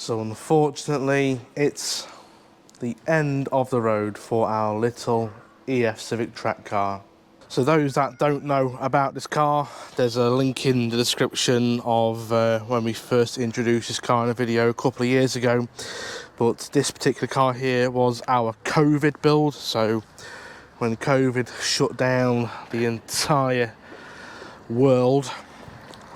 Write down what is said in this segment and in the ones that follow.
So unfortunately, it's the end of the road for our little EF Civic track car. So those that don't know about this car, there's a link in the description of when we first introduced this car in a video a couple of years ago. But this particular car here was our COVID build. So when COVID shut down the entire world,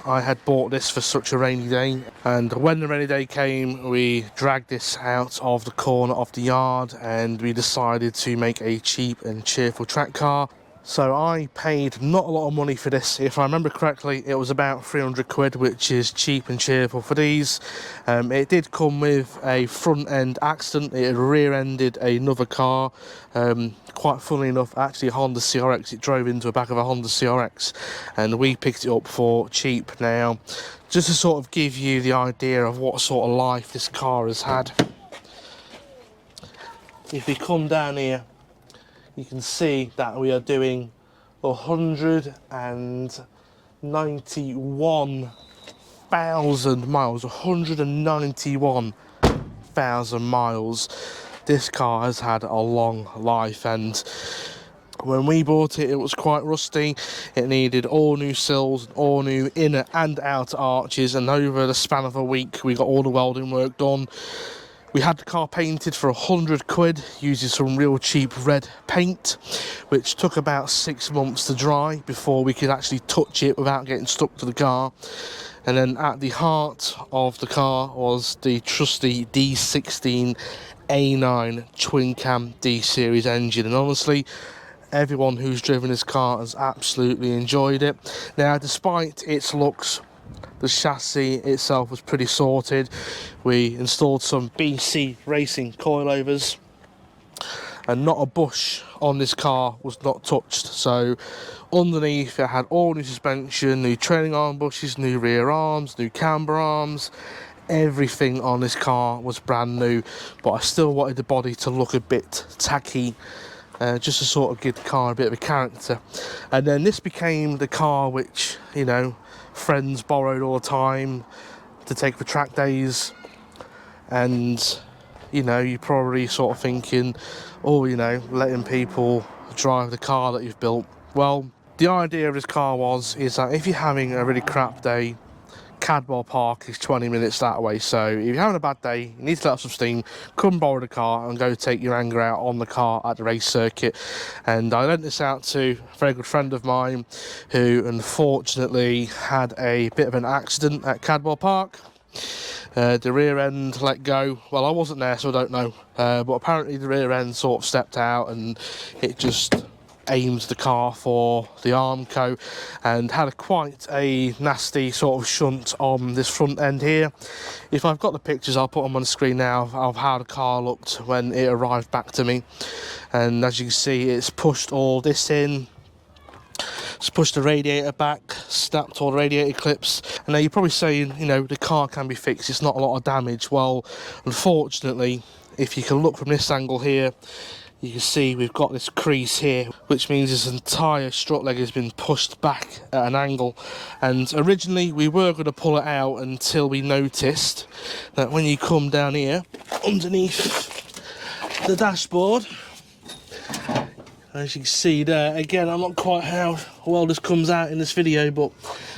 I had bought this for such a rainy day, and when the rainy day came, we dragged this out of the corner of the yard and we decided to make a cheap and cheerful track car. So I paid not a lot of money for this. If I remember correctly, it was about 300 quid, which is cheap and cheerful for these. It did come with a front end accident. It had rear-ended another car. Quite funnily enough, actually a Honda CRX. It drove into the back of a Honda CRX and we picked it up for cheap. Now, just to sort of give you the idea of what sort of life this car has had, if we come down here, you can see that we are doing 191,000 miles. 191,000 miles. This car has had a long life, and when we bought it, it was quite rusty. It needed all new sills, all new inner and outer arches, and over the span of a week we got all the welding work done. We had the car painted for 100 quid using some real cheap red paint, which took about 6 months to dry before we could actually touch it without getting stuck to the car. And then at the heart of the car was the trusty D16 A9 twin cam D series engine, and honestly, everyone who's driven this car has absolutely enjoyed it. Now, despite its looks, the chassis itself was pretty sorted. We installed some BC Racing coilovers, and not a bush on this car was not touched. So underneath it had all new suspension, new trailing arm bushes, new rear arms, new camber arms. Everything on this car was brand new, but I still wanted the body to look a bit tacky, just to sort of give the car a bit of a character. And then this became the car which, you know, friends borrowed all the time to take for track days. And, you know, you're probably sort of thinking, oh, you know, letting people drive the car that you've built. Well, the idea of this car is that if you're having a really crap day, Cadwell Park is 20 minutes that way, so if you're having a bad day, you need to let off some steam, come borrow the car and go take your anger out on the car at the race circuit. And I lent this out to a very good friend of mine who unfortunately had a bit of an accident at Cadwell Park. The rear end let go. Well, I wasn't there, so I don't know, but apparently the rear end sort of stepped out and it just aimed the car for the Armco and had quite a nasty sort of shunt on this front end here. If I've got the pictures, I'll put them on the screen now of how the car looked when it arrived back to me. And as you can see, it's pushed all this in, it's pushed the radiator back, snapped all the radiator clips. And now you're probably saying, you know, the car can be fixed, it's not a lot of damage. Well, unfortunately, if you can look from this angle here, you can see we've got this crease here, which means this entire strut leg has been pushed back at an angle. And originally we were going to pull it out until we noticed that when you come down here underneath the dashboard, as you can see there, again, I'm not quite how well this comes out in this video, but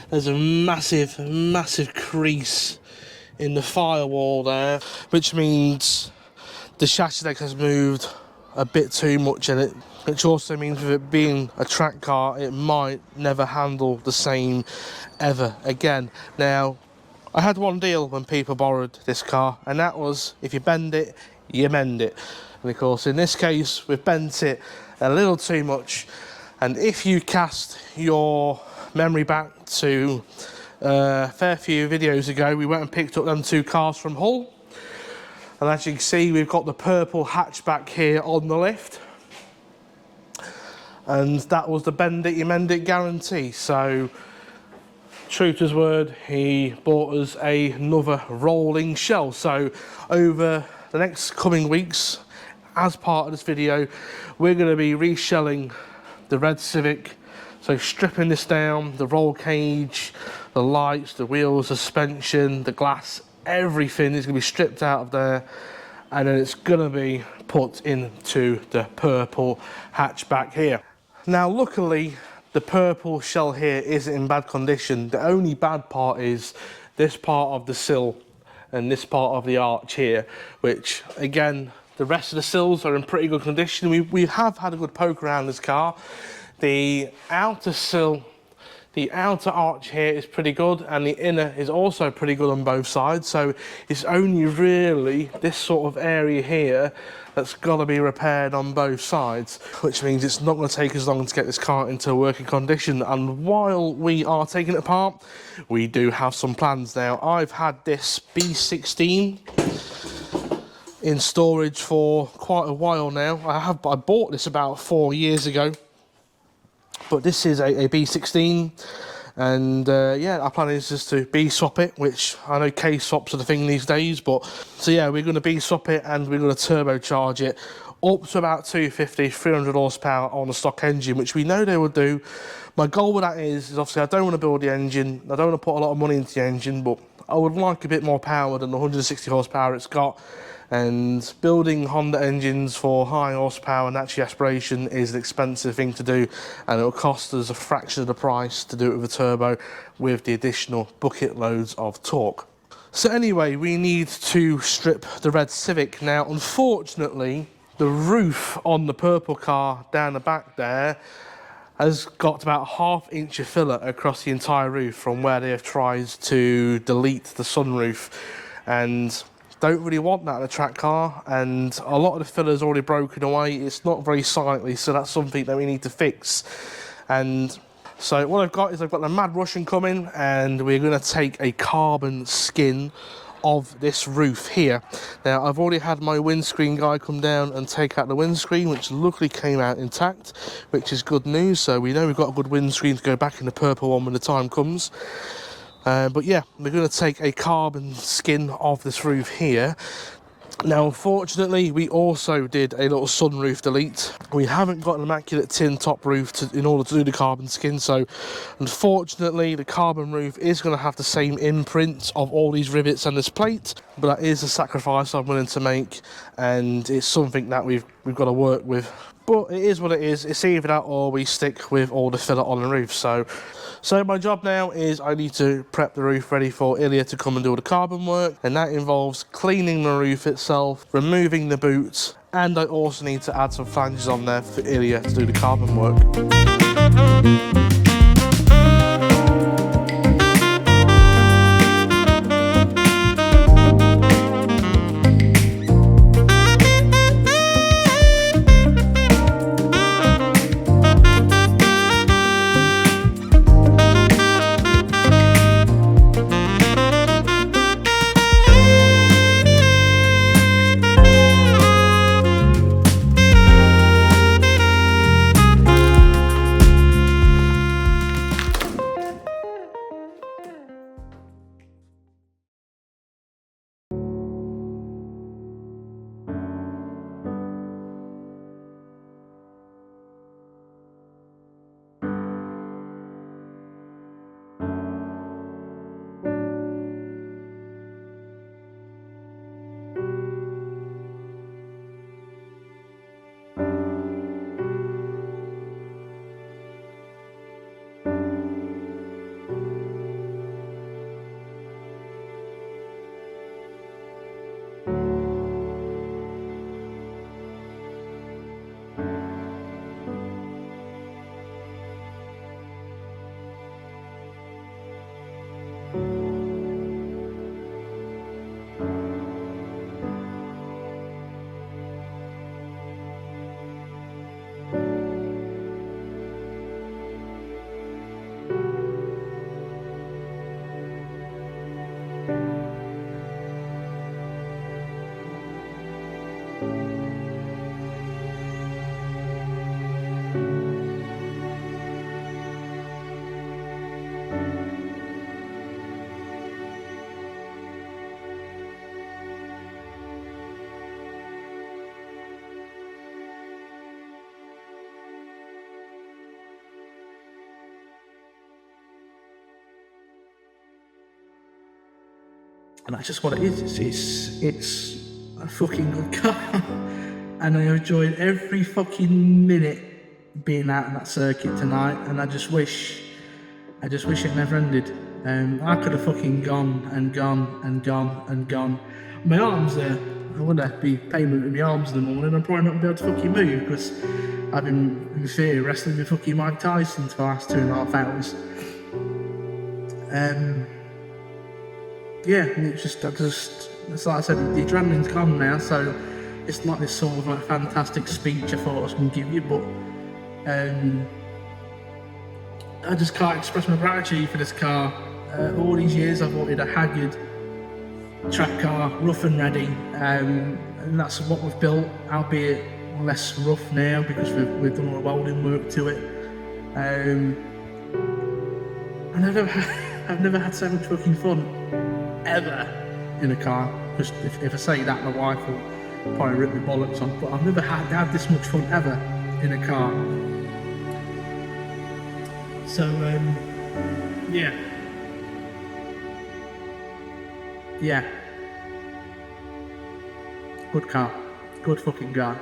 there's a massive crease in the firewall there, which means the chassis leg has moved a bit too much in it, which also means with it being a track car, it might never handle the same ever again. Now, I had one deal when people borrowed this car, and that was if you bend it, you mend it. And of course, in this case, we've bent it a little too much. And if you cast your memory back to a fair few videos ago, we went and picked up them two cars from Hull. And as you can see, we've got the purple hatchback here on the lift. And that was the bend it, you mend it guarantee. So, true to his word, he bought us another rolling shell. So, over the next coming weeks, as part of this video, we're going to be reshelling the red Civic. So, stripping this down, the roll cage, the lights, the wheels, the suspension, the glass, everything is going to be stripped out of there, and then it's going to be put into the purple hatchback here. Now luckily the purple shell here isn't in bad condition. The only bad part is this part of the sill and this part of the arch here, which again, the rest of the sills are in pretty good condition. We have had a good poke around this car. The outer sill, the outer arch here is pretty good, and the inner is also pretty good on both sides. So it's only really this sort of area here that's got to be repaired on both sides, which means it's not going to take as long to get this car into working condition. And while we are taking it apart, we do have some plans now. I've had this B16 in storage for quite a while now. I bought this about 4 years ago, but this is a B16, and yeah, our plan is just to B-swap it, which I know K-swaps are the thing these days, but so yeah, we're going to B-swap it and we're going to turbocharge it up to about 250, 300 horsepower on the stock engine, which we know they will do. My goal with that is obviously I don't want to build the engine, I don't want to put a lot of money into the engine, but I would like a bit more power than the 160 horsepower it's got. And building Honda engines for high horsepower and actually aspiration is an expensive thing to do, and it will cost us a fraction of the price to do it with a turbo with the additional bucket loads of torque. So anyway, we need to strip the red Civic. Now unfortunately the roof on the purple car down the back there has got about a ½ inch of filler across the entire roof from where they have tried to delete the sunroof, and don't really want that in a track car, and a lot of the filler's already broken away. It's not very sightly, so that's something that we need to fix. And so what I've got is I've got the Mad Russian coming, and we're going to take a carbon skin of this roof here. Now I've already had my windscreen guy come down and take out the windscreen, which luckily came out intact, which is good news. So we know we've got a good windscreen to go back in the purple one when the time comes. But yeah, we're going to take a carbon skin of this roof here. Now unfortunately we also did a little sunroof delete. We haven't got an immaculate tin top roof in order to do the carbon skin, so unfortunately the carbon roof is going to have the same imprint of all these rivets and this plate, but that is a sacrifice I'm willing to make, and it's something that we've got to work with. But it is what it is. It's either that or we stick with all the filler on the roof. So my job now is I need to prep the roof ready for Ilya to come and do all the carbon work, and that involves cleaning the roof itself, removing the boots, and I also need to add some flanges on there for Ilya to do the carbon work. and that's just what it is. It's a fucking good car, and I enjoyed every fucking minute being out on that circuit tonight. And I just wish it never ended. I could have fucking gone and gone and gone and gone. My arms are. I wouldn't be payment with my arms in the morning. I'm probably not going to be able to fucking move because I've been in theatre wrestling with fucking Mike Tyson for the last 2.5 hours. Yeah, it's just it's like I said, the adrenaline's gone now, so it's not this sort of like fantastic speech I thought I was going to give you, but I just can't express my gratitude for this car. All these years I've wanted a haggard track car, rough and ready, and that's what we've built, albeit less rough now because we've done all the welding work to it. And I've never had so much fucking fun ever in a car. Because if I say that, my wife will probably rip my bollocks on. But I've never had this much fun ever in a car. So yeah, good car, good fucking car.